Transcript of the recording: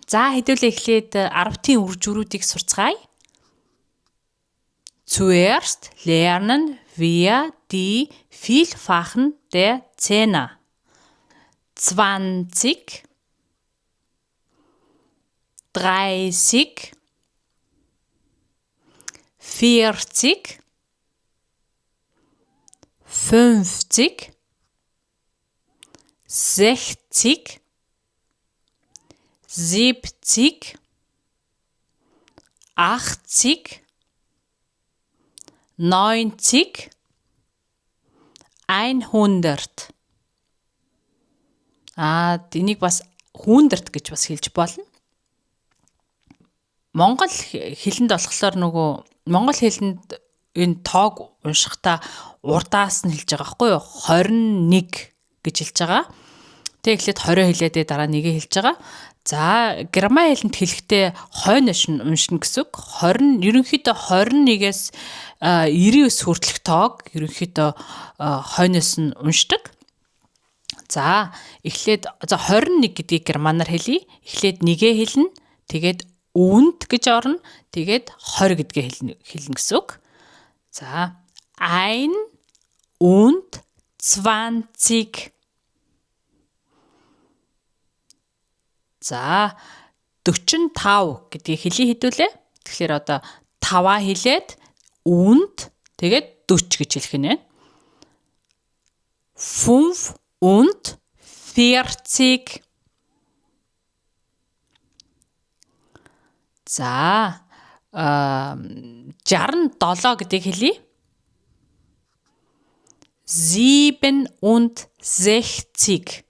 За хэдүүлээ эхлээд 10-ийн үр журуудыг сурцгаая. Zuerst lernen wir die Vielfachen der Zehner. 20, 30, 40, 50, 60, 70, 80, 90, 100. Энийг бас 100 гэж бас хэлж болно. Монгол хэлэнд болохоор нөгөө монгол хэлэнд энэ тоог уншихдаа урдаас нь хэлж байгаа байхгүй юу? 21 гэж хэлж байгаа. Тэг эхлээд 20 хэлээд дараа нэгээ хэлж байгаа. За герман хэлэнд хэлэхдээ хойнош нь уншина гэсэн үг. 20 ерөнхийдөө 21-ээс 99 хүртэлх тоог ерөнхийдөө хойноос нь уншдаг. За эхлээд 21 гэдгийг германаар хэлье. Эхлээд нэгээ хэлнэ. Тэгээд und гэж орно. Тэгээд 20 гэдгээ хэлнэ гэсэн үг. За 1 und 20. За 45 гэдгийг хэлий хэдүүлээ. Тэгэхээр одоо 5-аа хэлээд und тэгээд 40 гэж хэлэх нь байна. 45. За 67 гэдгийг хэлье. 67.